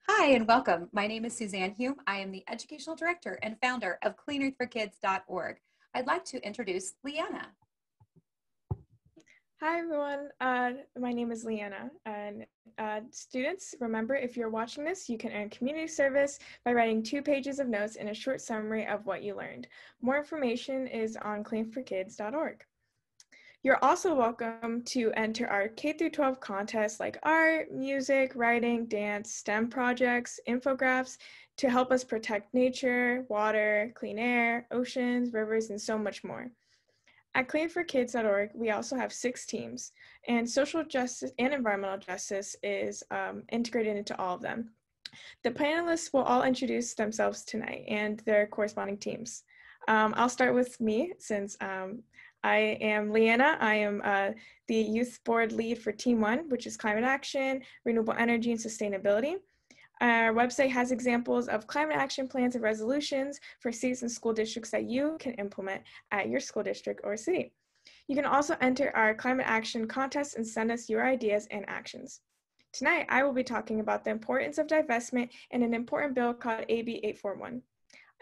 Hi and welcome. My name is Suzanne Hume. I am the Educational Director and founder of CleanEarthForKids.org. I'd like to introduce Leanna. Hi everyone, my name is Leanna, and students, remember, if you're watching this, you can earn community service by writing 2 pages of notes and a short summary of what you learned. More information is on cleanforkids.org. You're also welcome to enter our K-12 contests like art, music, writing, dance, STEM projects, infographics to help us protect nature, water, clean air, oceans, rivers, and so much more. At cleanforkids.org, we also have 6 teams, and social justice and environmental justice is integrated into all of them. The panelists will all introduce themselves tonight and their corresponding teams. I'll start with me since I am Leanna. I am the youth board lead for Team 1, which is climate action, renewable energy, and sustainability. Our website has examples of climate action plans and resolutions for cities and school districts that you can implement at your school district or city. You can also enter our climate action contest and send us your ideas and actions. Tonight, I will be talking about the importance of divestment and an important bill called AB 841.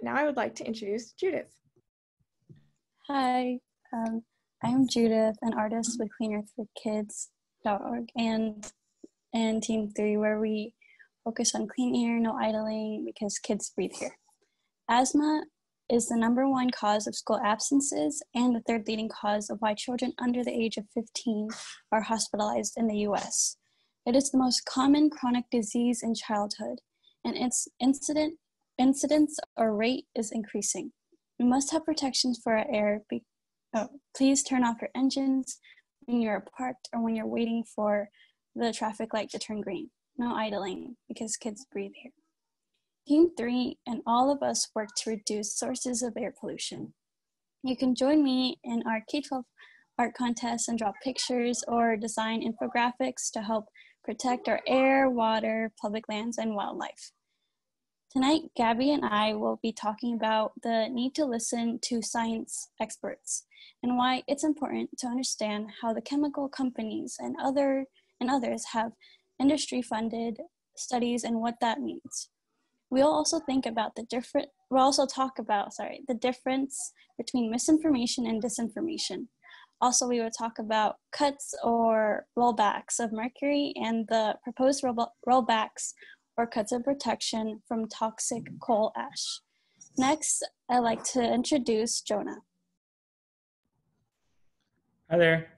Now I would like to introduce Judith. Hi, I'm Judith, an artist with CleanEarthForKids.org and Team 3, where we focus on clean air, no idling, because kids breathe here. Asthma is the #1 cause of school absences and the 3rd leading cause of why children under the age of 15 are hospitalized in the US. It is the most common chronic disease in childhood, and its incidence or rate is increasing. We must have protections for our air. Please turn off your engines when you're parked or when you're waiting for the traffic light to turn green. No idling, because kids breathe here. Team 3 and all of us work to reduce sources of air pollution. You can join me in our K-12 art contest and draw pictures or design infographics to help protect our air, water, public lands, and wildlife. Tonight, Gabby and I will be talking about the need to listen to science experts and why it's important to understand how the chemical companies and others have industry-funded studies and what that means. We'll also talk about the difference between misinformation and disinformation. Also, we will talk about cuts or rollbacks of mercury and the proposed rollbacks or cuts of protection from toxic coal ash. Next, I'd like to introduce Jonah. Hi there.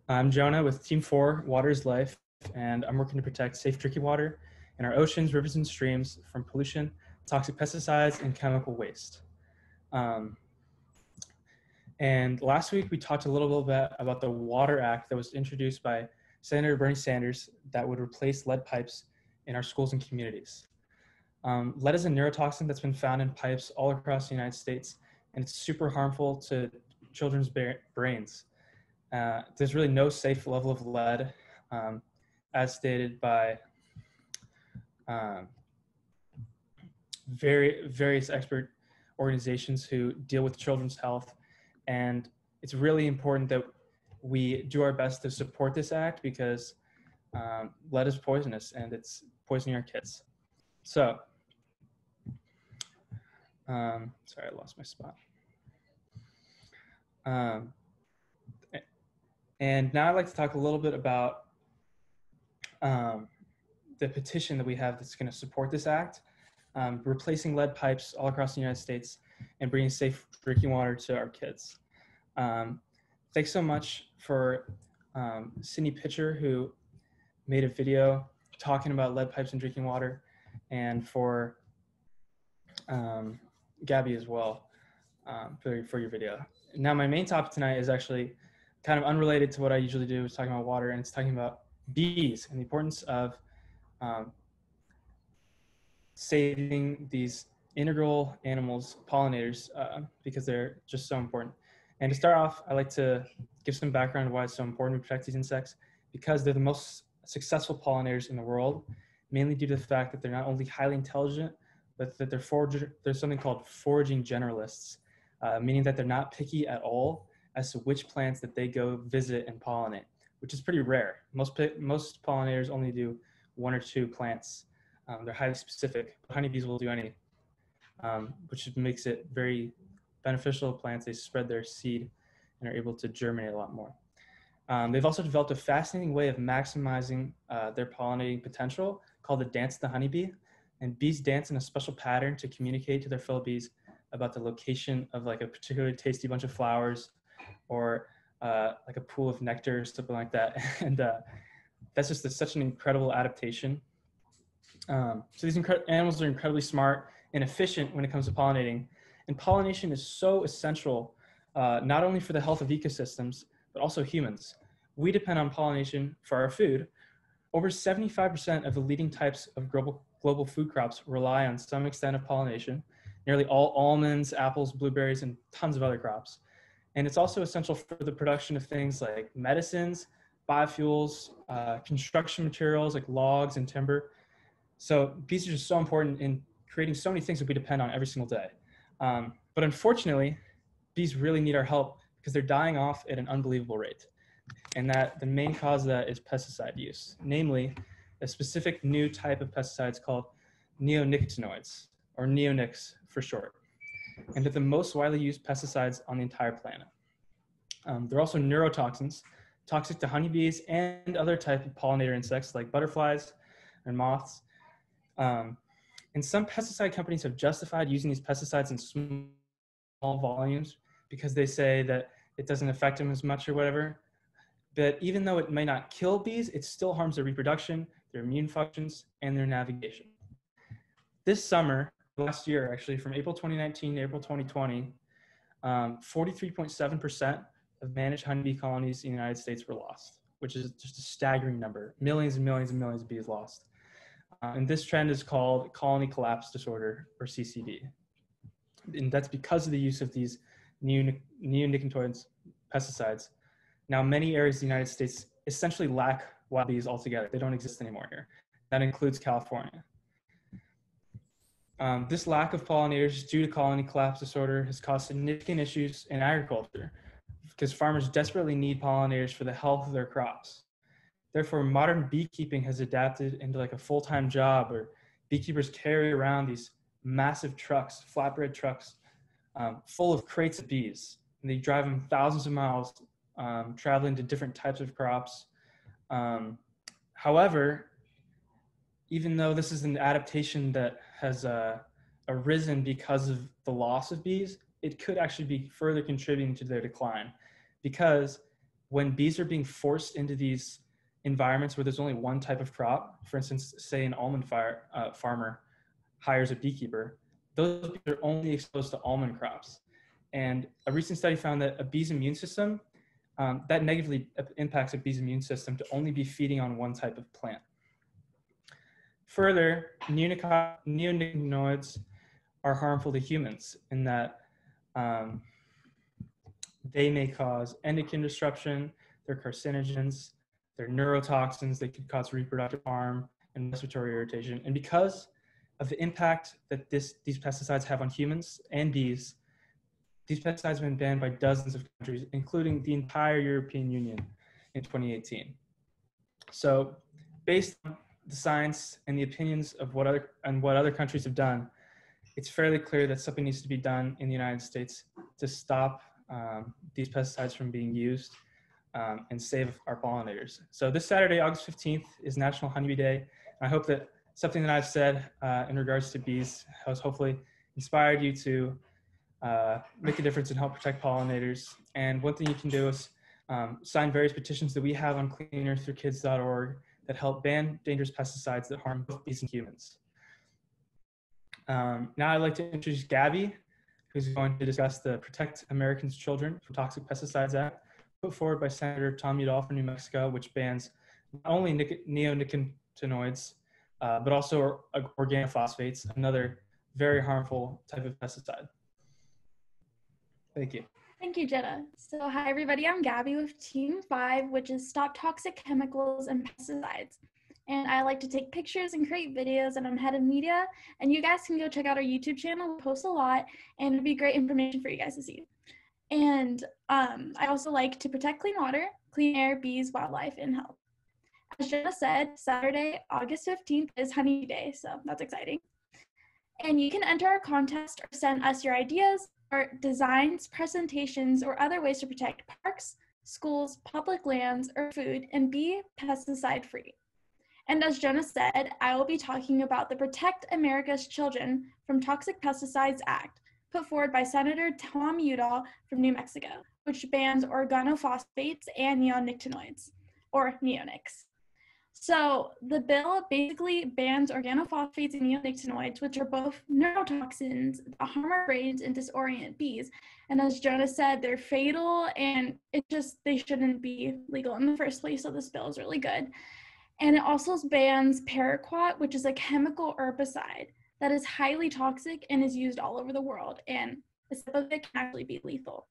I'm Jonah with Team 4, Water is Life, and I'm working to protect safe drinking water in our oceans, rivers, and streams from pollution, toxic pesticides, and chemical waste. And last week we talked a little bit about the Water Act that was introduced by Senator Bernie Sanders that would replace lead pipes in our schools and communities. Lead is a neurotoxin that's been found in pipes all across the United States, and it's super harmful to children's brains. There's really no safe level of lead, as stated by various expert organizations who deal with children's health. And it's really important that we do our best to support this act because lead is poisonous and it's poisoning our kids. So, sorry, I lost my spot. And now I'd like to talk a little bit about the petition that we have that's going to support this act, replacing lead pipes all across the United States and bringing safe drinking water to our kids. Thanks so much for Sydney Pitcher, who made a video talking about lead pipes and drinking water, and for Gabby as well for your video. Now, my main topic tonight is actually kind of unrelated to what I usually do, is talking about water, and it's talking about bees and the importance of saving these integral animals, pollinators, because they're just so important. And to start off, I like to give some background on why it's so important to protect these insects, because they're the most successful pollinators in the world, mainly due to the fact that they're not only highly intelligent, but that they're something called foraging generalists, meaning that they're not picky at all as to which plants that they go visit and pollinate, which is pretty rare. Most pollinators only do 1 or 2 plants They're highly specific. Honeybees will do anything, which makes it very beneficial to plants. They spread their seed and are able to germinate a lot more. They've also developed a fascinating way of maximizing their pollinating potential called the dance of the honeybee. And bees dance in a special pattern to communicate to their fellow bees about the location of like a particularly tasty bunch of flowers or like a pool of nectar or something like that. And that's just such an incredible adaptation. So these animals are incredibly smart and efficient when it comes to pollinating. And pollination is so essential, not only for the health of ecosystems, but also humans. We depend on pollination for our food. Over 75% of the leading types of global food crops rely on some extent of pollination. Nearly all almonds, apples, blueberries, and tons of other crops. And it's also essential for the production of things like medicines, biofuels, construction materials like logs and timber. So bees are just so important in creating so many things that we depend on every single day. But unfortunately, bees really need our help because they're dying off at an unbelievable rate. And that the main cause of that is pesticide use, namely a specific new type of pesticides called neonicotinoids, or neonics for short. And they're the most widely used pesticides on the entire planet. They're also neurotoxins, toxic to honeybees and other types of pollinator insects like butterflies and moths. And some pesticide companies have justified using these pesticides in small volumes because they say that it doesn't affect them as much or whatever. But even though it may not kill bees, it still harms their reproduction, their immune functions, and their navigation. This summer, last year actually, from April 2019 to April 2020, 43.7% of managed honeybee colonies in the United States were lost, which is just a staggering number. Millions and millions and millions of bees lost. And this trend is called colony collapse disorder, or CCD. And that's because of the use of these neonicotinoids pesticides. Now, many areas of the United States essentially lack wild bees altogether. They don't exist anymore here. That includes California. This lack of pollinators due to colony collapse disorder has caused significant issues in agriculture because farmers desperately need pollinators for the health of their crops. Therefore, modern beekeeping has adapted into like a full-time job where beekeepers carry around these massive trucks, flatbed trucks, full of crates of bees. And they drive them thousands of miles, traveling to different types of crops. However, even though this is an adaptation that has arisen because of the loss of bees, it could actually be further contributing to their decline. Because when bees are being forced into these environments where there's only one type of crop, for instance, say an almond farmer hires a beekeeper, those bees are only exposed to almond crops. And a recent study found that a bee's immune system, that negatively impacts a bee's immune system to only be feeding on one type of plant. Further, neonicotinoids are harmful to humans in that they may cause endocrine disruption, they're carcinogens, they're neurotoxins, they could cause reproductive harm and respiratory irritation. And because of the impact that these pesticides have on humans and bees, these pesticides have been banned by dozens of countries, including the entire European Union in 2018. So based on the science and the opinions of what other countries have done, it's fairly clear that something needs to be done in the United States to stop these pesticides from being used and save our pollinators. So this Saturday, August 15th, is National Honeybee Day. And I hope that something that I've said in regards to bees has hopefully inspired you to make a difference and help protect pollinators. And one thing you can do is sign various petitions that we have on cleanearthforkids.org that help ban dangerous pesticides that harm both bees and humans. Now I'd like to introduce Gabby, who's going to discuss the Protect Americans' Children from Toxic Pesticides Act, put forward by Senator Tom Udall from New Mexico, which bans not only neonicotinoids, but also organophosphates, another very harmful type of pesticide. Thank you. Thank you, Jenna. So hi, everybody. I'm Gabby with Team 5, which is Stop Toxic Chemicals and Pesticides. And I like to take pictures and create videos, and I'm head of media. And you guys can go check out our YouTube channel. We post a lot, and it'd be great information for you guys to see. And I also like to protect clean water, clean air, bees, wildlife, and health. As Jenna said, Saturday, August 15th is Honey Day, so that's exciting. And you can enter our contest or send us your ideas or designs, presentations, or other ways to protect parks, schools, public lands, or food and be pesticide free. And as Jenna said, I will be talking about the Protect America's Children from Toxic Pesticides Act, put forward by Senator Tom Udall from New Mexico, which bans organophosphates and neonicotinoids, or neonics. So the bill basically bans organophosphates and neonicotinoids, which are both neurotoxins that harm our brains and disorient bees. And as Jonah said, they're fatal, and they shouldn't be legal in the first place. So this bill is really good. And it also bans paraquat, which is a chemical herbicide that is highly toxic and is used all over the world. And a sip of it can actually be lethal.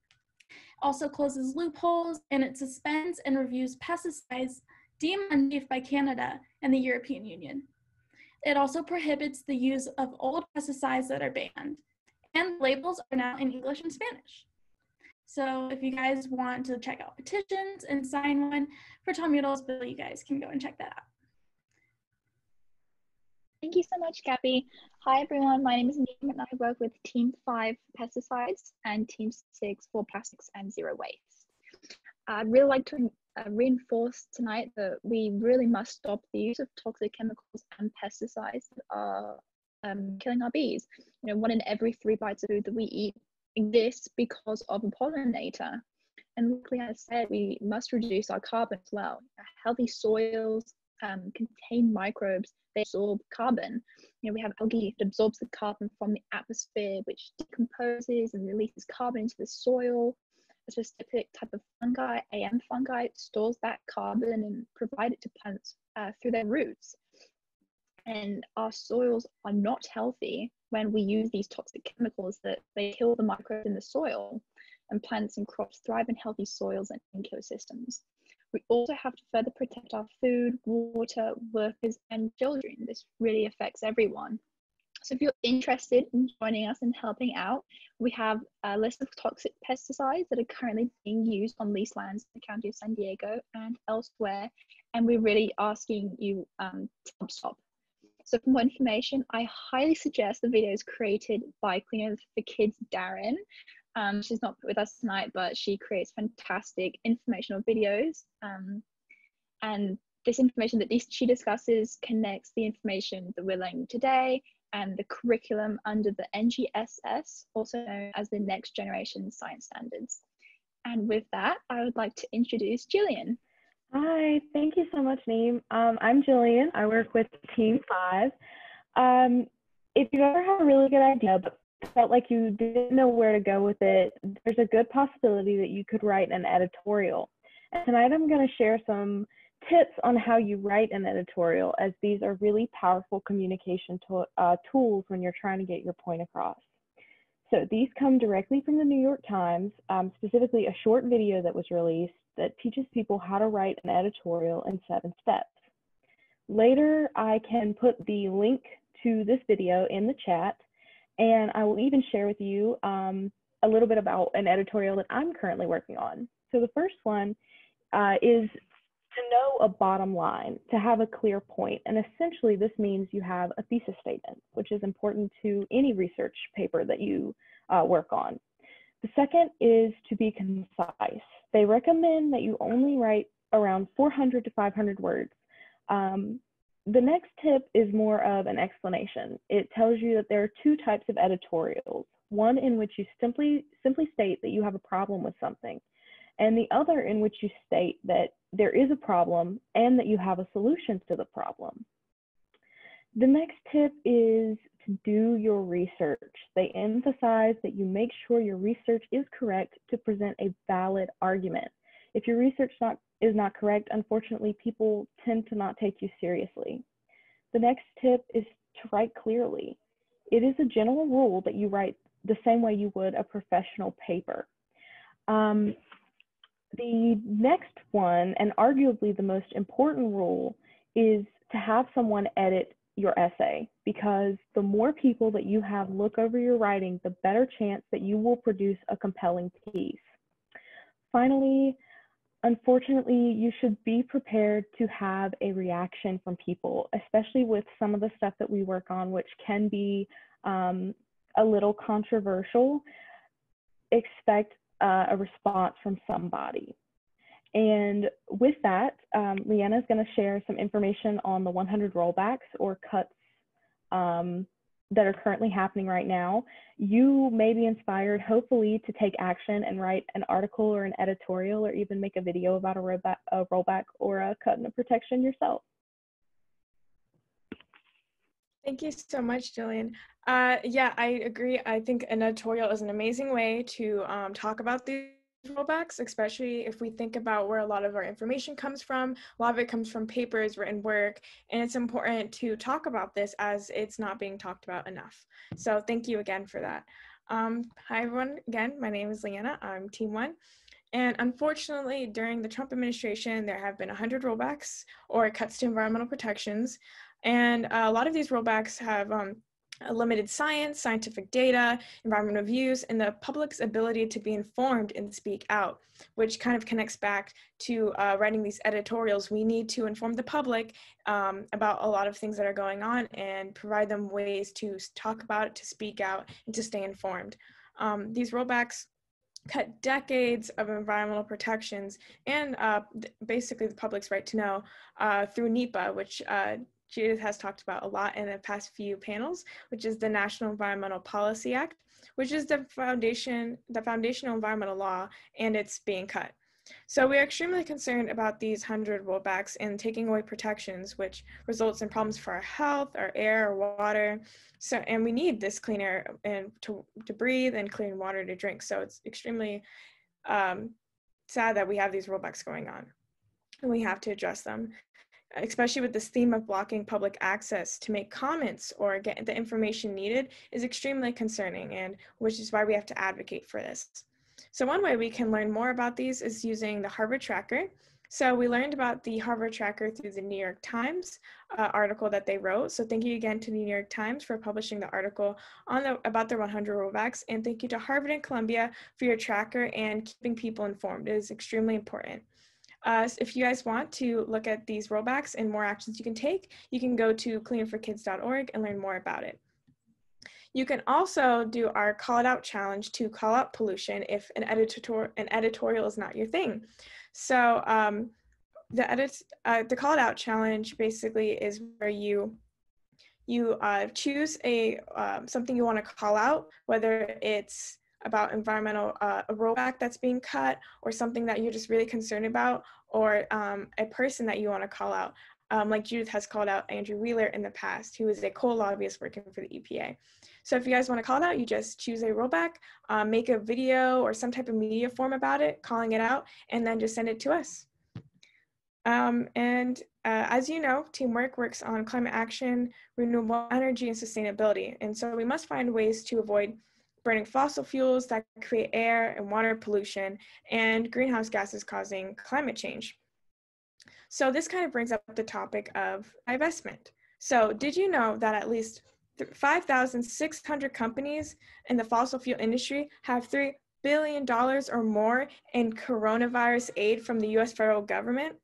Also closes loopholes, and it suspends and reviews pesticides deemed unsafe by Canada and the European Union. It also prohibits the use of old pesticides that are banned, and labels are now in English and Spanish. So if you guys want to check out petitions and sign one for Tom Udall's bill, you guys can go and check that out. Thank you so much, Gabby. Hi, everyone. My name is Neem, and I work with Team 5 Pesticides and Team 6 for Plastics and Zero Waste. I'd really like to reinforce tonight that we really must stop the use of toxic chemicals and pesticides that are killing our bees. 1 in every 3 bites of food that we eat exists because of a pollinator. And luckily, as I said, we must reduce our carbon as well. Healthy soils contain microbes. They absorb carbon. We have algae that absorbs the carbon from the atmosphere, which decomposes and releases carbon into the soil. A specific type of fungi, AM fungi, stores that carbon and provide it to plants through their roots. And our soils are not healthy when we use these toxic chemicals that they kill the microbes in the soil, and plants and crops thrive in healthy soils and ecosystems. We also have to further protect our food, water, workers, and children. This really affects everyone. So if you're interested in joining us and helping out, we have a list of toxic pesticides that are currently being used on leased lands in the county of San Diego and elsewhere, and we're really asking you to stop. So for more information, I highly suggest the videos created by Cleaner for Kids, Darren. She's not with us tonight, but she creates fantastic informational videos. And this information that she discusses connects the information that we're learning today and the curriculum under the NGSS, also known as the Next Generation Science Standards. And with that, I would like to introduce Jillian. Hi, thank you so much, Neem. I'm Jillian. I work with Team 5. If you've ever had a really good idea but felt like you didn't know where to go with it, there's a good possibility that you could write an editorial. And tonight I'm going to share some tips on how you write an editorial, as these are really powerful communication tools when you're trying to get your point across. So these come directly from the New York Times, specifically a short video that was released that teaches people how to write an editorial in 7 steps. Later, I can put the link to this video in the chat, and I will even share with you a little bit about an editorial that I'm currently working on. So the first one is to know a bottom line, to have a clear point. And essentially this means you have a thesis statement, which is important to any research paper that you work on. The second is to be concise. They recommend that you only write around 400 to 500 words. The next tip is more of an explanation. It tells you that there are 2 types of editorials, one in which you simply state that you have a problem with something, and the other in which you state that there is a problem and that you have a solution to the problem. The next tip is to do your research. They emphasize that you make sure your research is correct to present a valid argument. If your research is not correct, unfortunately, people tend to not take you seriously. The next tip is to write clearly. It is a general rule that you write the same way you would a professional paper. The next one, and arguably the most important rule, is to have someone edit your essay, because the more people that you have look over your writing, the better chance that you will produce a compelling piece. Finally, unfortunately, you should be prepared to have a reaction from people, especially with some of the stuff that we work on, which can be a little controversial. Expect a response from somebody. And with that, Leanna is going to share some information on the 100 rollbacks or cuts that are currently happening right now. You may be inspired, hopefully, to take action and write an article or an editorial or even make a video about a rollback or a cut in a protection yourself. Thank you so much, Jillian. Yeah, I agree. I think an editorial is an amazing way to talk about these rollbacks, especially if we think about where a lot of our information comes from. A lot of it comes from papers, written work, and it's important to talk about this as it's not being talked about enough. So thank you again for that. Hi, everyone. Again, my name is Leanna. I'm Team 1. And unfortunately, during the Trump administration, there have been 100 rollbacks or cuts to environmental protections. And a lot of these rollbacks have limited science, scientific data, environmental views, and the public's ability to be informed and speak out, which kind of connects back to writing these editorials. We need to inform the public about a lot of things that are going on and provide them ways to talk about it, to speak out, and to stay informed. These rollbacks cut decades of environmental protections and basically the public's right to know through NEPA, which Judith has talked about a lot in the past few panels, which is the National Environmental Policy Act, which is the foundational environmental law, and it's being cut. So we are extremely concerned about these 100 rollbacks and taking away protections, which results in problems for our health, our air, our water. So, and we need this clean air and to breathe and clean water to drink. So it's extremely sad that we have these rollbacks going on, and we have to address them, especially with this theme of blocking public access to make comments or get the information needed is extremely concerning, and which is why we have to advocate for this. So one way we can learn more about these is using the Harvard Tracker. So we learned about the Harvard Tracker through the New York Times article that they wrote. So thank you again to the New York Times for publishing the article on about their 100 rollbacks. And thank you to Harvard and Columbia for your tracker and keeping people informed. It is extremely important. If you guys want to look at these rollbacks and more actions you can take, you can go to cleanerforkids.org and learn more about it. You can also do our Call It Out challenge to call out pollution if an editorial is not your thing. So the Call It Out challenge basically is where you choose something you want to call out, whether it's about environmental, a rollback that's being cut, or something that you're just really concerned about, or a person that you want to call out. Like Judith has called out Andrew Wheeler in the past, who is a coal lobbyist working for the EPA. So if you guys want to call it out, you just choose a rollback, make a video or some type of media form about it, calling it out, and then just send it to us. As you know, Teamwork works on climate action, renewable energy, and sustainability. And so we must find ways to avoid burning fossil fuels that create air and water pollution and greenhouse gases causing climate change. So this kind of brings up the topic of divestment. So did you know that at least 5,600 companies in the fossil fuel industry have $3 billion or more in coronavirus aid from the US federal government?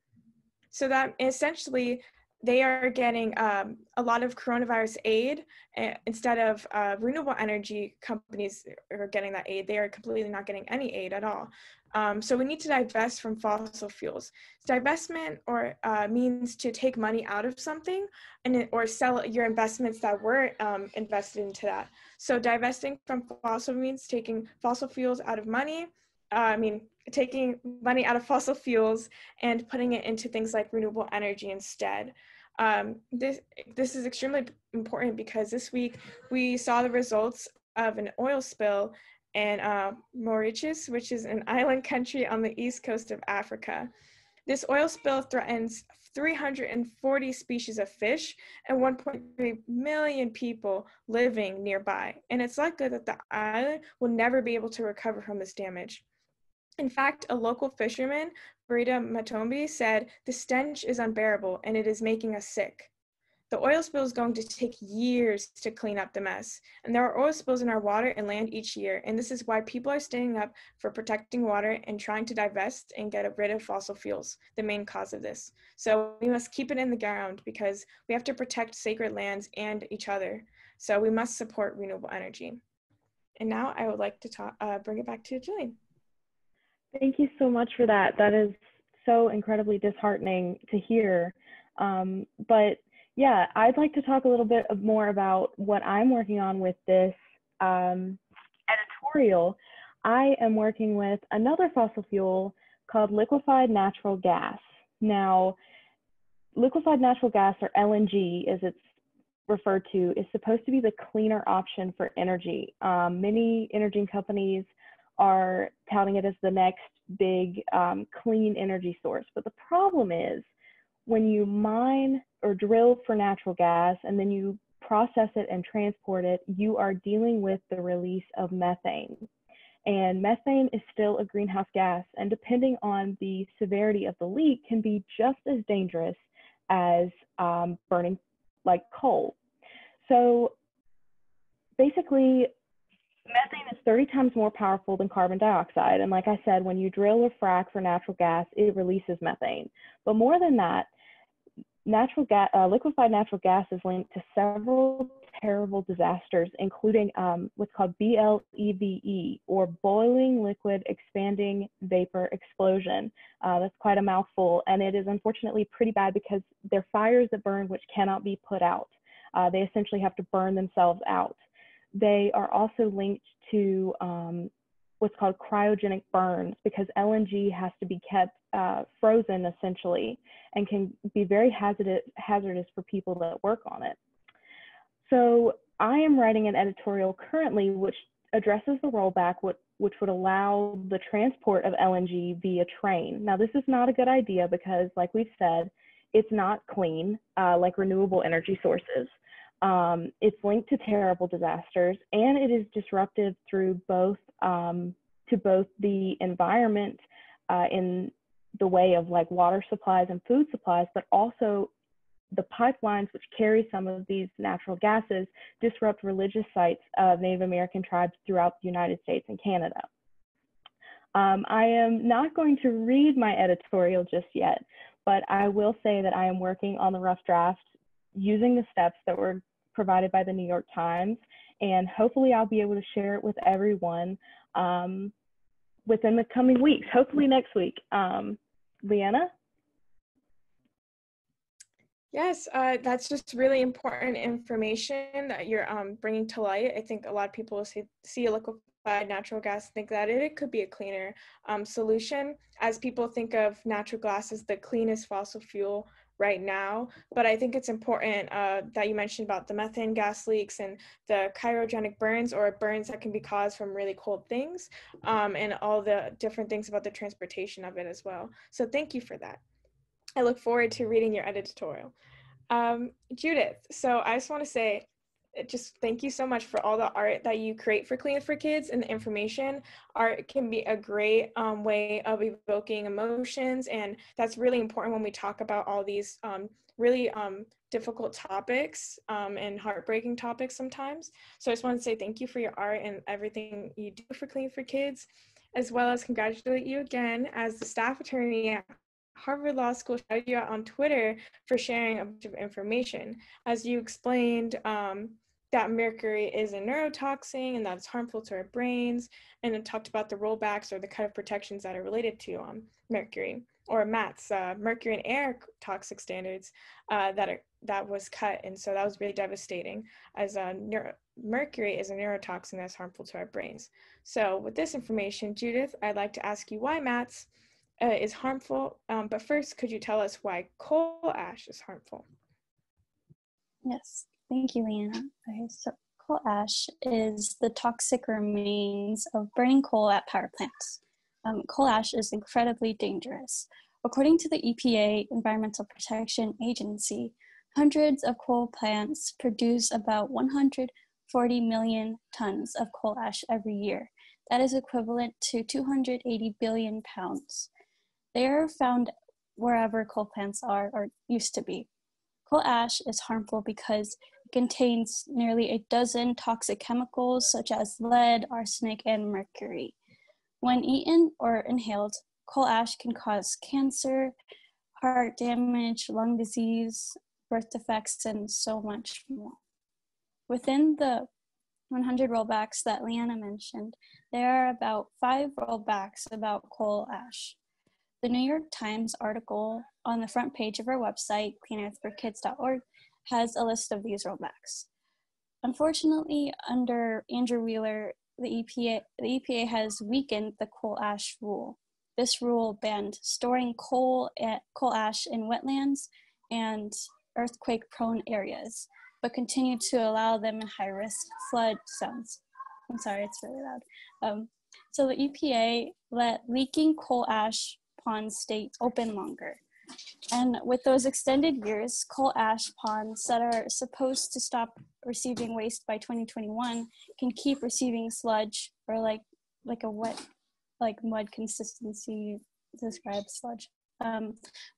So that essentially they are getting a lot of coronavirus aid instead of renewable energy companies are getting that aid. They are completely not getting any aid at all. So we need to divest from fossil fuels. Divestment means to take money out of something or sell your investments that were invested into that. So divesting from fossil means taking fossil fuels out of money. Taking money out of fossil fuels and putting it into things like renewable energy instead. This is extremely important because this week we saw the results of an oil spill in Mauritius, which is an island country on the east coast of Africa. This oil spill threatens 340 species of fish and 1.3 million people living nearby. And it's likely that the island will never be able to recover from this damage. In fact, a local fisherman, Breda Matombi, said, "The stench is unbearable and it is making us sick." The oil spill is going to take years to clean up the mess. And there are oil spills in our water and land each year. And this is why people are standing up for protecting water and trying to divest and get rid of fossil fuels, the main cause of this. So we must keep it in the ground because we have to protect sacred lands and each other. So we must support renewable energy. And now I would like to bring it back to Jillian. Thank you so much for that. That is so incredibly disheartening to hear. But yeah, I'd like to talk a little bit more about what I'm working on with this editorial. I am working with another fossil fuel called liquefied natural gas. Now, liquefied natural gas, or LNG as it's referred to, is supposed to be the cleaner option for energy. Many energy companies are touting it as the next big clean energy source. But the problem is when you mine or drill for natural gas and then you process it and transport it, you are dealing with the release of methane. And methane is still a greenhouse gas, and depending on the severity of the leak, can be just as dangerous as burning like coal. So basically, methane is 30 times more powerful than carbon dioxide. And like I said, when you drill or frack for natural gas, it releases methane. But more than that, liquefied natural gas is linked to several terrible disasters, including what's called BLEVE, or boiling liquid expanding vapor explosion. That's quite a mouthful, and it is unfortunately pretty bad because they're fires that burn which cannot be put out. They essentially have to burn themselves out. They are also linked to what's called cryogenic burns, because LNG has to be kept frozen essentially, and can be very hazardous for people that work on it. So I am writing an editorial currently which addresses the rollback, which would allow the transport of LNG via train. Now, this is not a good idea because, like we've said, it's not clean like renewable energy sources. It's linked to terrible disasters, and it is disruptive through both to both the environment in the way of like water supplies and food supplies, but also the pipelines which carry some of these natural gases disrupt religious sites of Native American tribes throughout the United States and Canada. I am not going to read my editorial just yet, but I will say that I am working on the rough draft using the steps that were provided by the New York Times, and hopefully I'll be able to share it with everyone within the coming weeks, hopefully next week. Leanna? Yes, that's just really important information that you're bringing to light. I think a lot of people see a liquefied natural gas, think that it could be a cleaner solution, as people think of natural gas as the cleanest fossil fuel right now. But I think it's important that you mentioned about the methane gas leaks and the cryogenic burns, or burns that can be caused from really cold things, and all the different things about the transportation of it as well. So thank you for that. I look forward to reading your editorial. Judith, so I just want to say, just thank you so much for all the art that you create for Clean for Kids and the information. Art can be a great way of evoking emotions, and that's really important when we talk about all these really difficult topics and heartbreaking topics sometimes. So I just want to say thank you for your art and everything you do for Clean for Kids, as well as congratulate you again as the staff attorney at Harvard Law School. Shouted you out on Twitter for sharing a bunch of information. As you explained, that mercury is a neurotoxin and that's harmful to our brains, and it talked about the rollbacks or the kind of protections that are related to mercury, or MATS, mercury and air toxic standards that was cut, and so that was really devastating, as mercury is a neurotoxin that's harmful to our brains. So with this information, Judith, I'd like to ask you why MATS is harmful, but first, could you tell us why coal ash is harmful? Yes, thank you, Leanna. Okay, so coal ash is the toxic remains of burning coal at power plants. Coal ash is incredibly dangerous. According to the EPA, Environmental Protection Agency, hundreds of coal plants produce about 140 million tons of coal ash every year. That is equivalent to 280 billion pounds. They are found wherever coal plants are or used to be. Coal ash is harmful because it contains nearly a dozen toxic chemicals such as lead, arsenic, and mercury. When eaten or inhaled, coal ash can cause cancer, heart damage, lung disease, birth defects, and so much more. Within the 100 rollbacks that Leanna mentioned, there are about 5 rollbacks about coal ash. The New York Times article on the front page of our website, cleanearthforkids.org, has a list of these rollbacks. Unfortunately, under Andrew Wheeler, the EPA has weakened the coal ash rule. This rule banned storing coal ash in wetlands and earthquake-prone areas, but continued to allow them in high-risk flood zones. I'm sorry, it's really loud. So the EPA let leaking coal ash ponds stay open longer. And with those extended years, coal ash ponds that are supposed to stop receiving waste by 2021 can keep receiving sludge, or like a wet, like mud consistency described sludge,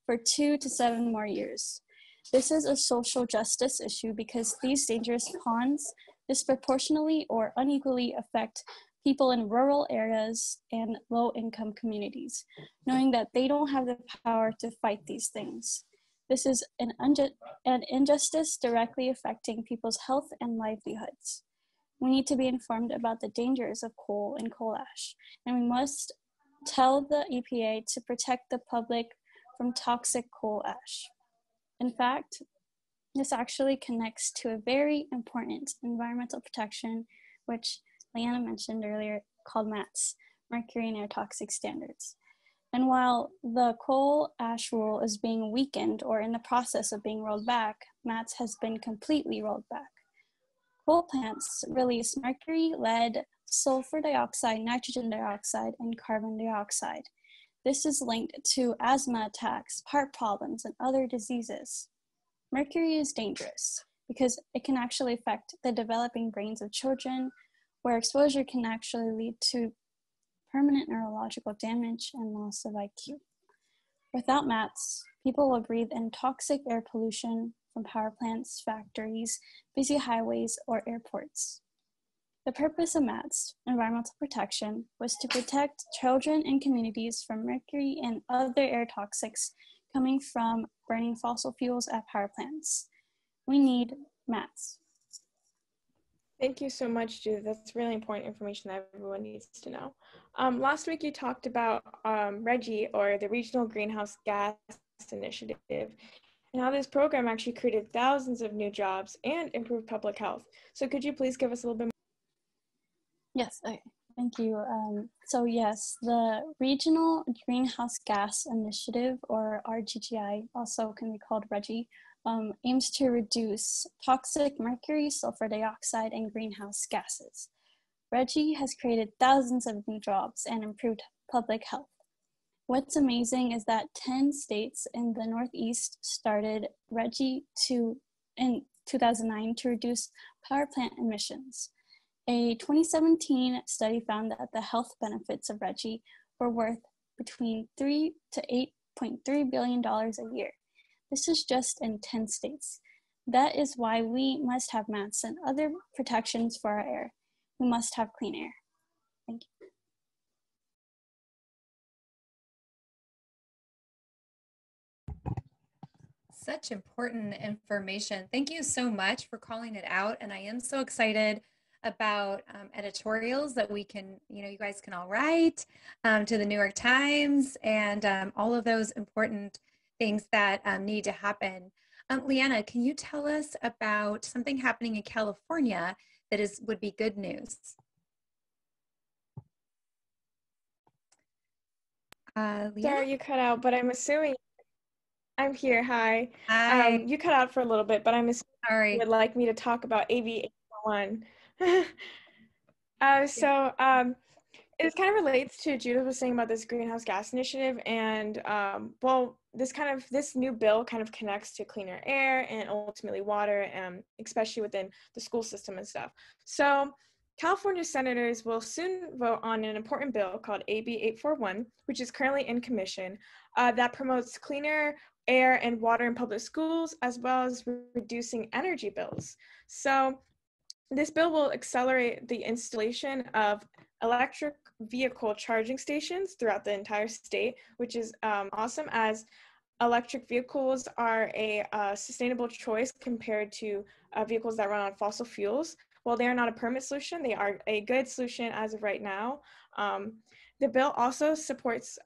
for 2 to 7 more years. This is a social justice issue because these dangerous ponds disproportionately or unequally affect people in rural areas and low-income communities, knowing that they don't have the power to fight these things. This is an injustice directly affecting people's health and livelihoods. We need to be informed about the dangers of coal and coal ash, and we must tell the EPA to protect the public from toxic coal ash. In fact, this actually connects to a very important environmental protection, which Leanna mentioned earlier, called MATS, Mercury and Air Toxic Standards. And while the coal ash rule is being weakened or in the process of being rolled back, MATS has been completely rolled back. Coal plants release mercury, lead, sulfur dioxide, nitrogen dioxide, and carbon dioxide. This is linked to asthma attacks, heart problems, and other diseases. Mercury is dangerous because it can actually affect the developing brains of children, where exposure can actually lead to permanent neurological damage and loss of IQ. Without MATS, people will breathe in toxic air pollution from power plants, factories, busy highways, or airports. The purpose of MATS, environmental protection, was to protect children and communities from mercury and other air toxics coming from burning fossil fuels at power plants. We need MATS. Thank you so much, Judith. That's really important information that everyone needs to know. Last week you talked about RGGI, or the Regional Greenhouse Gas Initiative, and how this program actually created thousands of new jobs and improved public health. So could you please give us a little bit more? Yes, okay. Thank you. So yes, the Regional Greenhouse Gas Initiative, or RGGI, also can be called RGGI, aims to reduce toxic mercury, sulfur dioxide, and greenhouse gases. RGGI has created thousands of new jobs and improved public health. What's amazing is that 10 states in the Northeast started RGGI in 2009 to reduce power plant emissions. A 2017 study found that the health benefits of RGGI were worth between $3 to $8.3 billion a year. This is just in 10 states. That is why we must have MATS and other protections for our air. We must have clean air. Thank you. Such important information. Thank you so much for calling it out. And I am so excited about editorials that we can, you guys can all write to the New York Times, and all of those important things that need to happen. Leanna, can you tell us about something happening in California that would be good news? Sorry, you cut out, but I'm assuming I'm here. Hi. Hi. You cut out for a little bit, but I'm assuming Sorry. you would like me to talk about AB 841. It kind of relates to Judith was saying about this greenhouse gas initiative, and well, this new bill kind of connects to cleaner air and ultimately water, especially within the school system and stuff. So California senators will soon vote on an important bill called AB 841, which is currently in commission, that promotes cleaner air and water in public schools, as well as reducing energy bills. So this bill will accelerate the installation of electric vehicle charging stations throughout the entire state, which is awesome, as electric vehicles are a sustainable choice compared to vehicles that run on fossil fuels. While they are not a permanent solution, they are a good solution as of right now. The bill also supports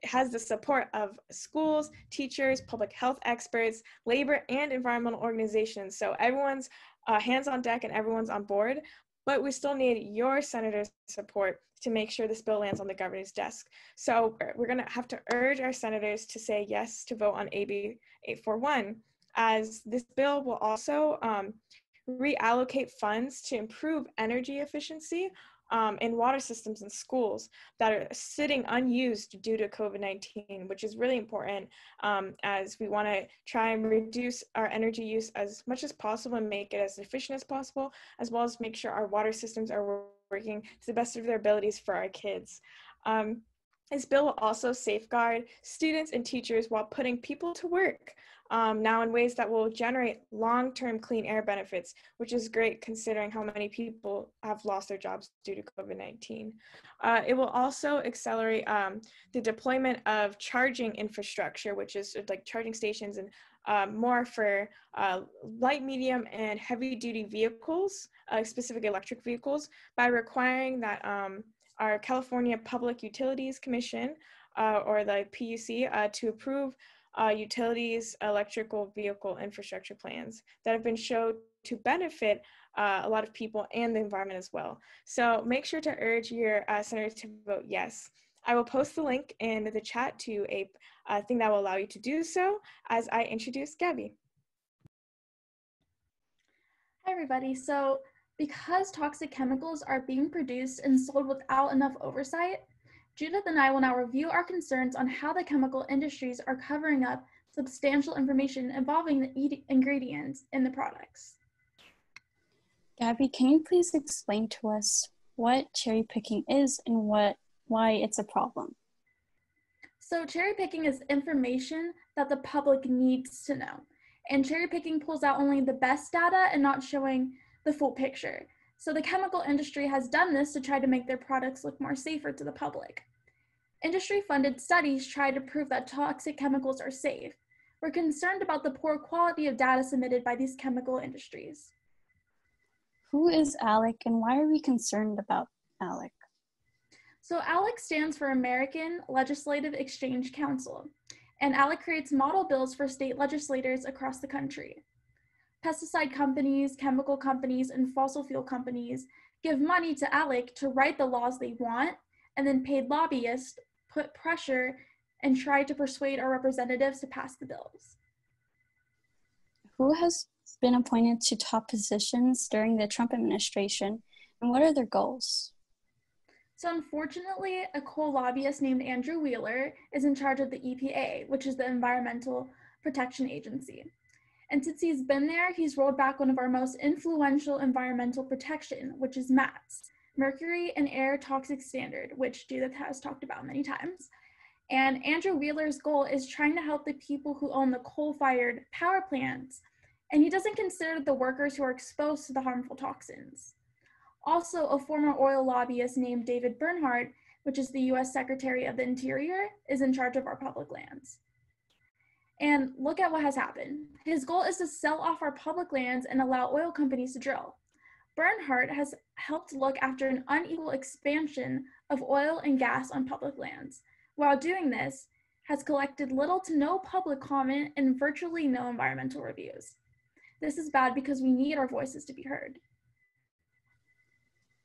has the support of schools, teachers, public health experts, labor and environmental organizations. So everyone's hands on deck and everyone's on board, but we still need your senators' support to make sure this bill lands on the governor's desk. So we're gonna have to urge our senators to say yes to vote on AB 841, as this bill will also reallocate funds to improve energy efficiency in water systems in schools that are sitting unused due to COVID-19, which is really important as we want to try and reduce our energy use as much as possible and make it as efficient as possible, as well as make sure our water systems are working to the best of their abilities for our kids. This bill will also safeguard students and teachers while putting people to work now in ways that will generate long-term clean air benefits, which is great considering how many people have lost their jobs due to COVID-19. It will also accelerate the deployment of charging infrastructure, which is like charging stations and more for light, medium, and heavy-duty vehicles, specifically electric vehicles, by requiring that our California Public Utilities Commission, or the PUC, to approve utilities electrical vehicle infrastructure plans that have been shown to benefit a lot of people and the environment as well. So make sure to urge your senators to vote yes. I will post the link in the chat to a thing that will allow you to do so as I introduce Gabby. Hi everybody. So because toxic chemicals are being produced and sold without enough oversight, Judith and I will now review our concerns on how the chemical industries are covering up substantial information involving the ingredients in the products. Gabby, can you please explain to us what cherry picking is and why it's a problem? So cherry picking is information that the public needs to know. And cherry picking pulls out only the best data and not showing the full picture. So the chemical industry has done this to try to make their products look more safer to the public. Industry-funded studies try to prove that toxic chemicals are safe. We're concerned about the poor quality of data submitted by these chemical industries. Who is ALEC and why are we concerned about ALEC? So ALEC stands for American Legislative Exchange Council, and ALEC creates model bills for state legislators across the country. Pesticide companies, chemical companies, and fossil fuel companies give money to ALEC to write the laws they want, and then paid lobbyists put pressure and try to persuade our representatives to pass the bills. Who has been appointed to top positions during the Trump administration, and what are their goals? So unfortunately, a coal lobbyist named Andrew Wheeler is in charge of the EPA, which is the Environmental Protection Agency. And since he's been there, he's rolled back one of our most influential environmental protection, which is MATS, Mercury and Air Toxic Standard, which Judith has talked about many times. And Andrew Wheeler's goal is trying to help the people who own the coal-fired power plants, and he doesn't consider the workers who are exposed to the harmful toxins. Also, a former oil lobbyist named David Bernhardt, which is the US Secretary of the Interior, is in charge of our public lands. And look at what has happened. His goal is to sell off our public lands and allow oil companies to drill. Bernhardt has helped look after an unequal expansion of oil and gas on public lands. While doing this, has collected little to no public comment and virtually no environmental reviews. This is bad because we need our voices to be heard.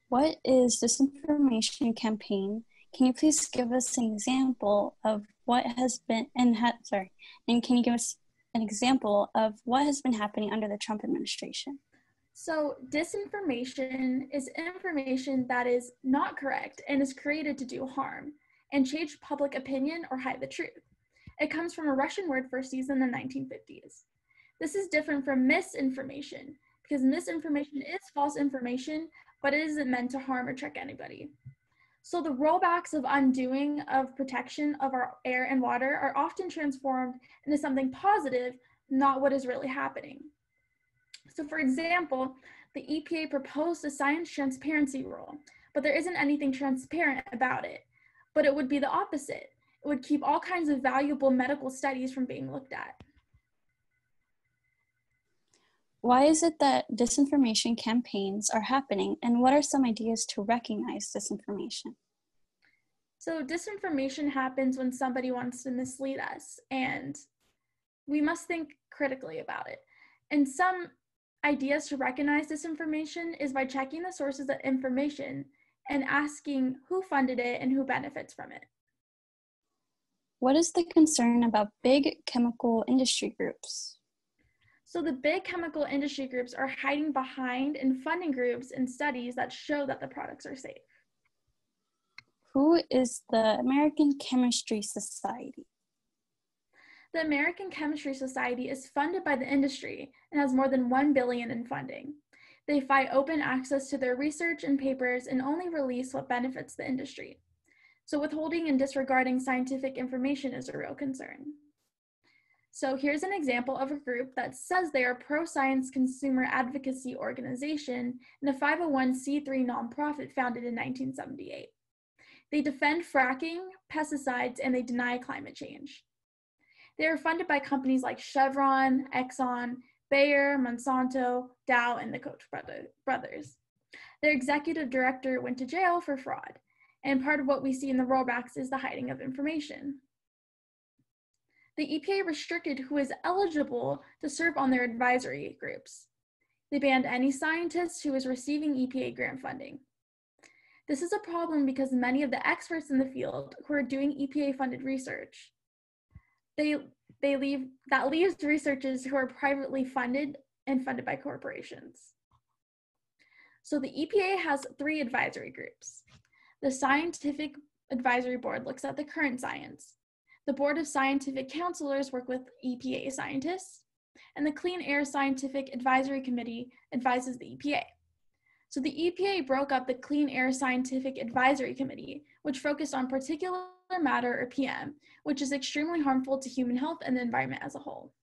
What is disinformation campaign? Can you please give us an example of what has been, and can you give us an example of what has been happening under the Trump administration? So disinformation is information that is not correct and is created to do harm and change public opinion or hide the truth. It comes from a Russian word first used in the 1950s. This is different from misinformation because misinformation is false information, but it isn't meant to harm or trick anybody. So the rollbacks of undoing of protection of our air and water are often transformed into something positive, not what is really happening. So for example, the EPA proposed a science transparency rule, but there isn't anything transparent about it. But it would be the opposite. It would keep all kinds of valuable medical studies from being looked at. Why is it that disinformation campaigns are happening, and what are some ideas to recognize disinformation? So disinformation happens when somebody wants to mislead us, and we must think critically about it. And some ideas to recognize disinformation is by checking the sources of information and asking who funded it and who benefits from it. What is the concern about big chemical industry groups? So the big chemical industry groups are hiding behind and funding groups and studies that show that the products are safe. Who is the American Chemistry Society? The American Chemistry Society is funded by the industry and has more than $1 billion in funding. They fight open access to their research and papers and only release what benefits the industry. So withholding and disregarding scientific information is a real concern. So here's an example of a group that says they are pro-science consumer advocacy organization and a 501c3 nonprofit founded in 1978. They defend fracking, pesticides, and they deny climate change. They are funded by companies like Chevron, Exxon, Bayer, Monsanto, Dow, and the Koch brothers. Their executive director went to jail for fraud, and part of what we see in the rollbacks is the hiding of information. The EPA restricted who is eligible to serve on their advisory groups. They banned any scientist who is receiving EPA grant funding. This is a problem because many of the experts in the field who are doing EPA-funded research, that leaves researchers who are privately funded and funded by corporations. So the EPA has 3 advisory groups. The Scientific Advisory Board looks at the current science. The Board of Scientific Counselors work with EPA scientists, and the Clean Air Scientific Advisory Committee advises the EPA. So the EPA broke up the Clean Air Scientific Advisory Committee, which focused on particulate matter, or PM, which is extremely harmful to human health and the environment as a whole.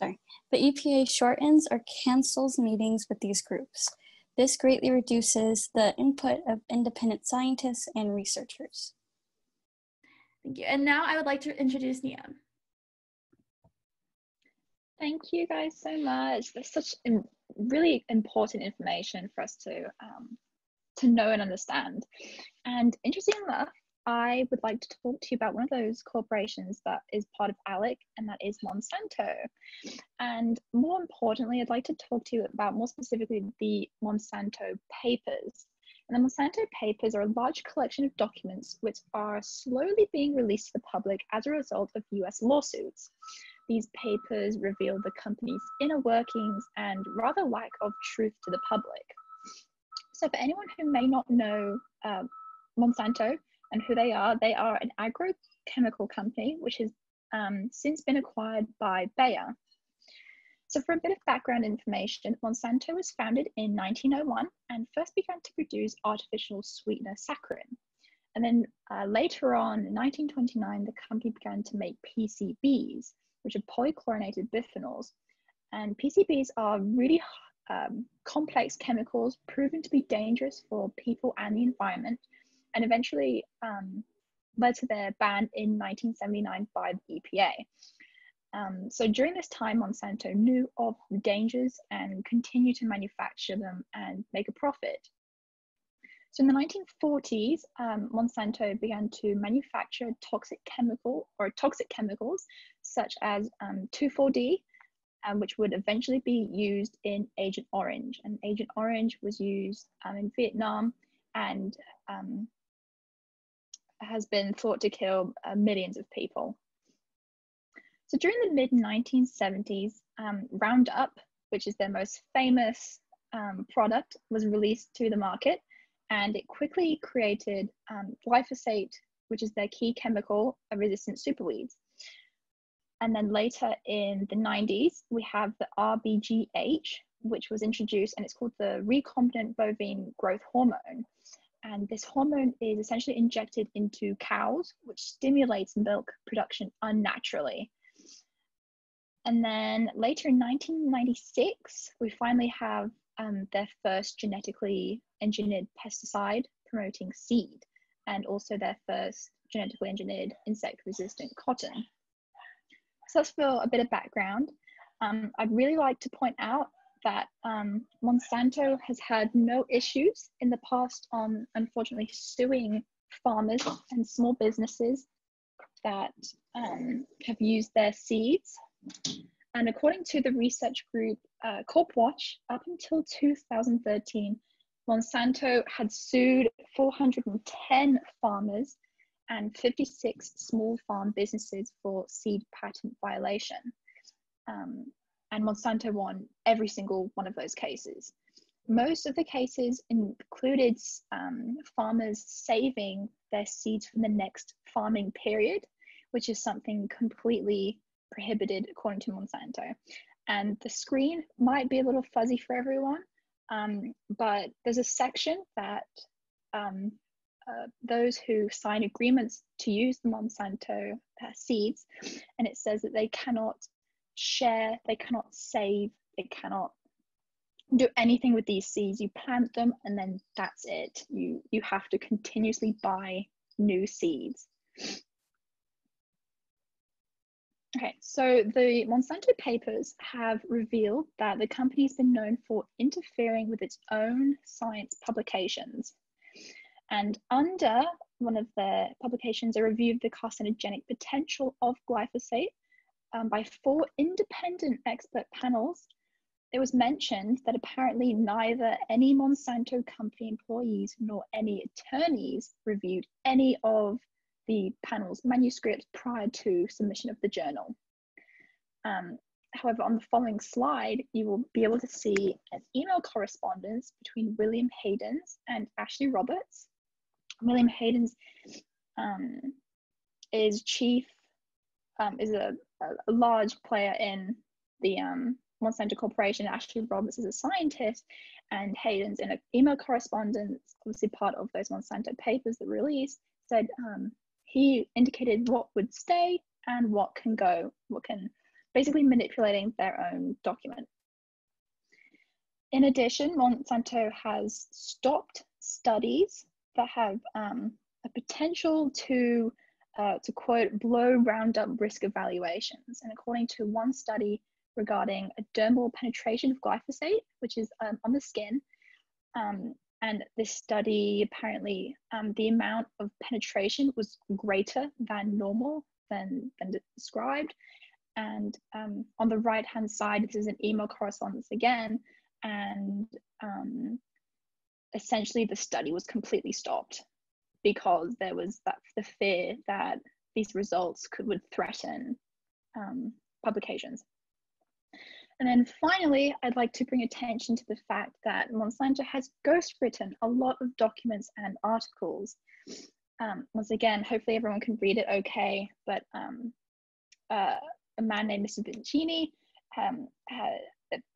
The EPA shortens or cancels meetings with these groups. This greatly reduces the input of independent scientists and researchers. Thank you. And now I would like to introduce Niam. Thank you guys so much. That's such really important information for us to know and understand. And interesting enough, I would like to talk to you about one of those corporations that is part of ALEC, and that is Monsanto. And more importantly, I'd like to talk to you about more specifically the Monsanto Papers. And the Monsanto Papers are a large collection of documents which are slowly being released to the public as a result of US lawsuits. These papers reveal the company's inner workings and rather lack of truth to the public. So for anyone who may not know Monsanto and who they are an agrochemical company which has since been acquired by Bayer. So for a bit of background information, Monsanto was founded in 1901 and first began to produce artificial sweetener saccharin. And then later on, in 1929, the company began to make PCBs, which are polychlorinated biphenyls. And PCBs are really complex chemicals proven to be dangerous for people and the environment, and eventually led to their ban in 1979 by the EPA. So during this time, Monsanto knew of the dangers and continued to manufacture them and make a profit. So in the 1940s, Monsanto began to manufacture toxic chemicals such as 2,4-D, which would eventually be used in Agent Orange. And Agent Orange was used in Vietnam and has been thought to kill millions of people. So during the mid-1970s, Roundup, which is their most famous product, was released to the market, and it quickly created glyphosate, which is their key chemical resistant superweeds. And then later in the 90s, we have the RBGH, which was introduced, and it's called the recombinant bovine growth hormone. And this hormone is essentially injected into cows, which stimulates milk production unnaturally. And then later in 1996, we finally have their first genetically engineered pesticide promoting seed, and also their first genetically engineered insect-resistant cotton. So that's for a bit of background. I'd really like to point out that Monsanto has had no issues in the past on, unfortunately, suing farmers and small businesses that have used their seeds. And according to the research group CorpWatch, up until 2013, Monsanto had sued 410 farmers and 56 small farm businesses for seed patent violation. And Monsanto won every single one of those cases. Most of the cases included farmers saving their seeds for the next farming period, which is something completely prohibited according to Monsanto. And the screen might be a little fuzzy for everyone, but there's a section that those who sign agreements to use the Monsanto seeds, and it says that they cannot share, they cannot save, they cannot do anything with these seeds. You plant them and then that's it. You have to continuously buy new seeds. Okay, so the Monsanto papers have revealed that the company's been known for interfering with its own science publications. And under one of their publications, they reviewed the carcinogenic potential of glyphosate by 4 independent expert panels. It was mentioned that apparently neither any Monsanto company employees nor any attorneys reviewed any of the panel's manuscripts prior to submission of the journal. However, on the following slide, you will be able to see an email correspondence between William Haydens and Ashley Roberts. William Haydens is a large player in the Monsanto Corporation. Ashley Roberts is a scientist, and Haydens, in an email correspondence, obviously part of those Monsanto papers that released, said he indicated what would stay and what can go, basically manipulating their own document. In addition, Monsanto has stopped studies that have a potential to quote, blow Roundup risk evaluations. And according to one study regarding a dermal penetration of glyphosate, which is on the skin, and this study apparently the amount of penetration was greater than normal, than described. And on the right hand side, this is an email correspondence again, and essentially the study was completely stopped because there was the fear that these results would threaten publications. And then finally, I'd like to bring attention to the fact that Monsanto has ghostwritten a lot of documents and articles. Once again, hopefully everyone can read it okay, but a man named Mr. Bincini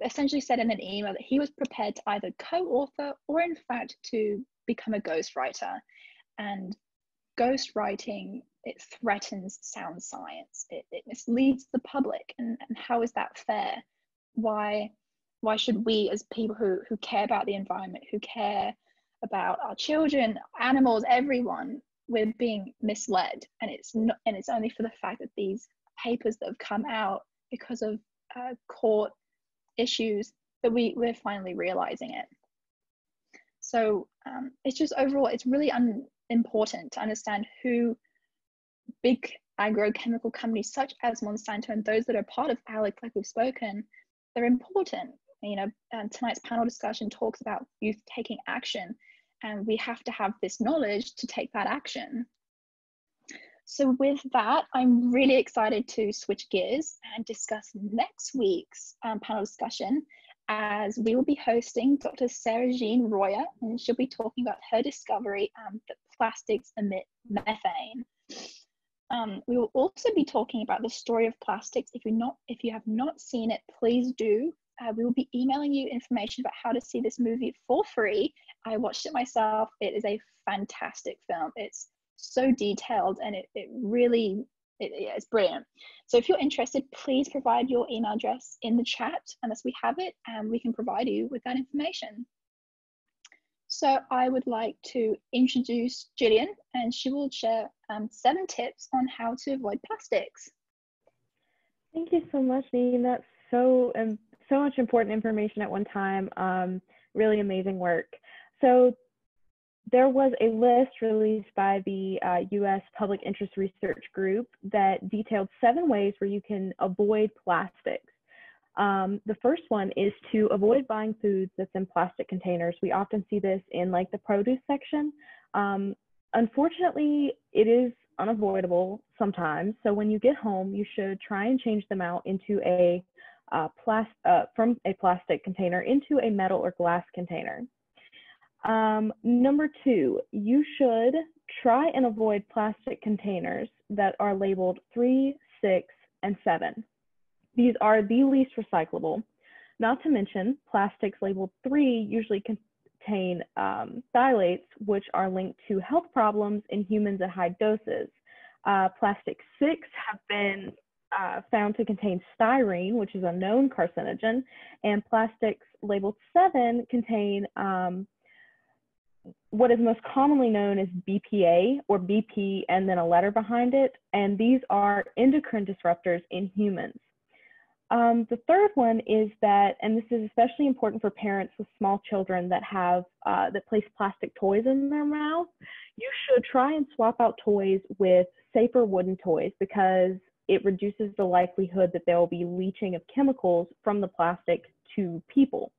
essentially said in an email that he was prepared to either co-author or in fact to become a ghostwriter. And ghostwriting, it threatens sound science. It misleads the public, and how is that fair? Why should we, as people who care about the environment, who care about our children, animals, everyone, we're being misled? And it's only for the fact that these papers that have come out because of court issues that we're finally realizing it. So it's just overall, it's really important to understand who big agrochemical companies such as Monsanto and those that are part of ALEC, like we've spoken, they're important. You know, tonight's panel discussion talks about youth taking action, and we have to have this knowledge to take that action. So with that, I'm really excited to switch gears and discuss next week's panel discussion, as we will be hosting Dr. Sarah Jean Royer, and she'll be talking about her discovery that plastics emit methane. We will also be talking about the story of plastics. If you have not seen it, please do. we will be emailing you information about how to see this movie for free. I watched it myself. It is a fantastic film. It's so detailed, and it's brilliant. So if you're interested, please provide your email address in the chat unless we have it, and we can provide you with that information. So I would like to introduce Jillian, and she will share 7 tips on how to avoid plastics. Thank you so much, Neem. That's so much important information at one time. Really amazing work. So there was a list released by the U.S. Public Interest Research Group that detailed 7 ways where you can avoid plastics. The first one is to avoid buying foods that's in plastic containers. We often see this in like the produce section. Unfortunately, it is unavoidable sometimes. So when you get home, you should try and change them out into from a plastic container into a metal or glass container. Number 2, you should try and avoid plastic containers that are labeled 3, 6, and 7. These are the least recyclable. Not to mention, plastics labeled 3 usually contain phthalates, which are linked to health problems in humans at high doses. Plastic 6 have been found to contain styrene, which is a known carcinogen, and plastics labeled 7 contain what is most commonly known as BPA, or BP and then a letter behind it, and these are endocrine disruptors in humans. The third one is that, and this is especially important for parents with small children that place plastic toys in their mouth, you should try and swap out toys with safer wooden toys, because it reduces the likelihood that there will be leaching of chemicals from the plastic to people.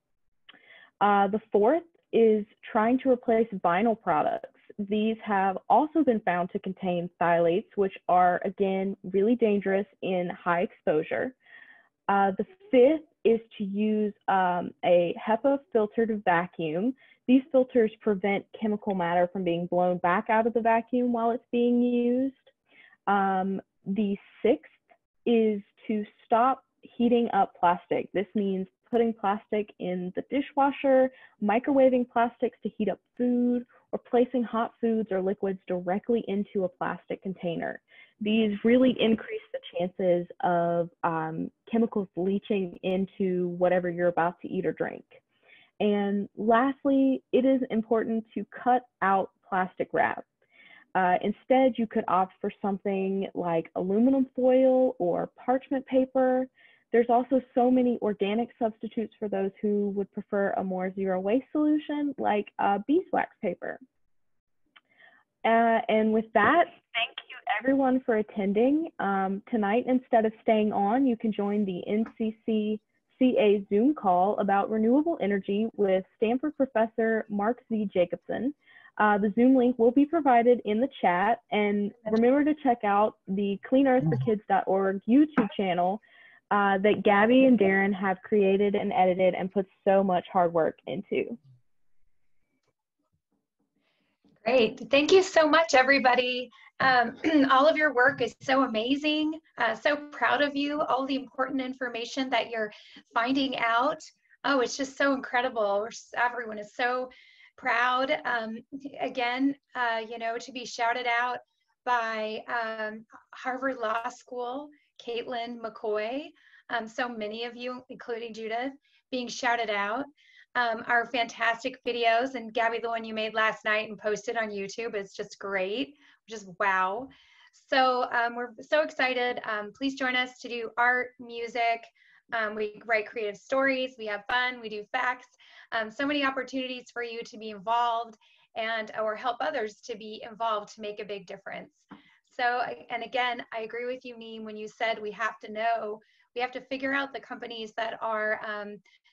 The fourth is trying to replace vinyl products. These have also been found to contain phthalates, which are, again, really dangerous in high exposure. The fifth is to use a HEPA filtered vacuum. These filters prevent chemical matter from being blown back out of the vacuum while it's being used. The sixth is to stop heating up plastic. This means putting plastic in the dishwasher, microwaving plastics to heat up food, or placing hot foods or liquids directly into a plastic container. These really increase the chances of chemicals leaching into whatever you're about to eat or drink. And lastly, it is important to cut out plastic wrap. Instead, you could opt for something like aluminum foil or parchment paper. There's also so many organic substitutes for those who would prefer a more zero waste solution, like beeswax paper. And with that, thank you everyone for attending. Tonight, instead of staying on, you can join the NCCCA Zoom call about renewable energy with Stanford professor Mark Z. Jacobson. The Zoom link will be provided in the chat, and remember to check out the cleanearthforkids.org YouTube channel that Gabby and Darren have created and edited and put so much hard work into. Great. Thank you so much, everybody. All of your work is so amazing. So proud of you, all the important information that you're finding out. Oh, it's just so incredible. Everyone is so proud. Again, you know, to be shouted out by Harvard Law School, Caitlin McCoy. So many of you, including Judith, being shouted out. Our fantastic videos, and Gabby, the one you made last night and posted on YouTube is just great, just wow. So we're so excited. Please join us to do art, music. We write creative stories, we have fun, we do facts. So many opportunities for you to be involved or help others to be involved to make a big difference. So, and again, I agree with you, Neem, when you said we have to figure out the companies that are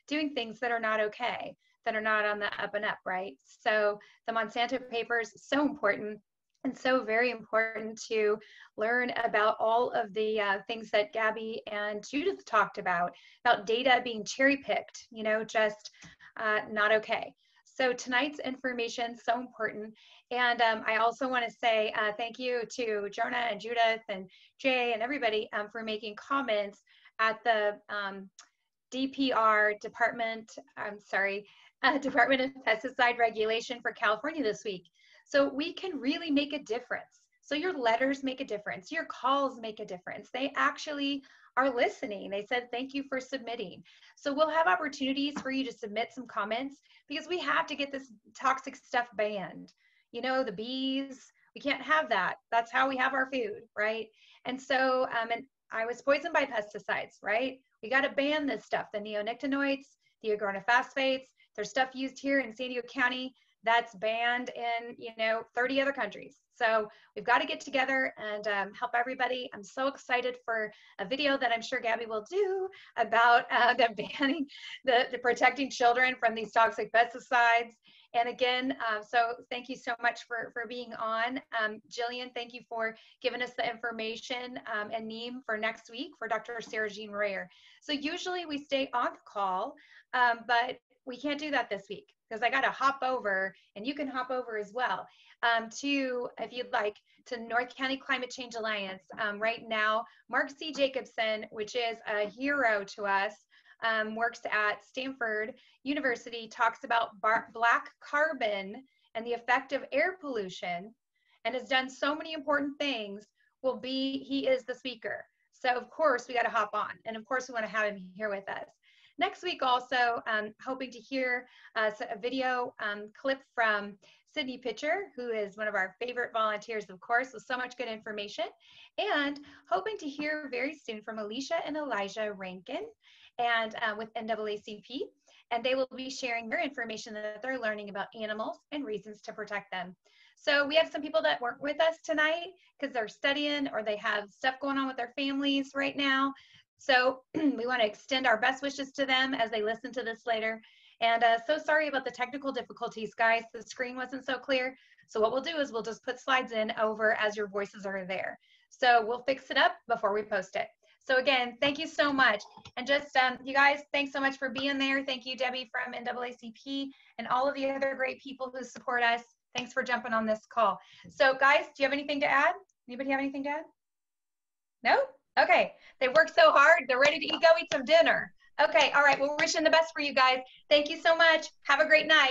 doing things that are not okay, that are not on the up and up, right? So the Monsanto papers, so important, and so very important to learn about all of the things that Gabby and Judith talked about data being cherry picked, you know, just not okay. So tonight's information, so important. And I also want to say thank you to Jonah and Judith and Jay and everybody for making comments at the DPR, Department of Pesticide Regulation for California this week. So we can really make a difference. So your letters make a difference. Your calls make a difference. They actually are listening. They said, thank you for submitting. So we'll have opportunities for you to submit some comments because we have to get this toxic stuff banned. You know, the bees, we can't have that. That's how we have our food, right? And so, and I was poisoned by pesticides, right? We got to ban this stuff, the neonicotinoids, the organophosphates. There's stuff used here in San Diego County that's banned in, 30 other countries. So we've got to get together and help everybody. I'm so excited for a video that I'm sure Gabby will do about the banning, the protecting children from these toxic pesticides. And again, so thank you so much for being on. Jillian, thank you for giving us the information, and Neem for next week for Dr. Sarah Jean Royer. So usually we stay on the call, but we can't do that this week because I got to hop over, and you can hop over as well, to, if you'd like, to North County Climate Change Alliance. Right now, Mark C. Jacobson, which is a hero to us, works at Stanford University, talks about black carbon and the effect of air pollution, and has done so many important things. He is the speaker. So of course we got to hop on, and of course we want to have him here with us. Next week also, hoping to hear a video clip from Sydney Pitcher, who is one of our favorite volunteers, of course, with so much good information, and hoping to hear very soon from Alicia and Elijah Rankin, and with NAACP, and they will be sharing their information that they're learning about animals and reasons to protect them. So we have some people that weren't with us tonight because they're studying or they have stuff going on with their families right now. So we want to extend our best wishes to them as they listen to this later. And so sorry about the technical difficulties, guys. The screen wasn't so clear. So what we'll do is we'll just put slides in over as your voices are there. So we'll fix it up before we post it. So again, thank you so much. And just, you guys, thanks so much for being there. Thank you, Debbie from NAACP, and all of the other great people who support us. Thanks for jumping on this call. So guys, do you have anything to add? Anybody have anything to add? No? Okay, they worked so hard. They're ready to go eat some dinner. Okay, all right, well, we're wishing the best for you guys. Thank you so much. Have a great night.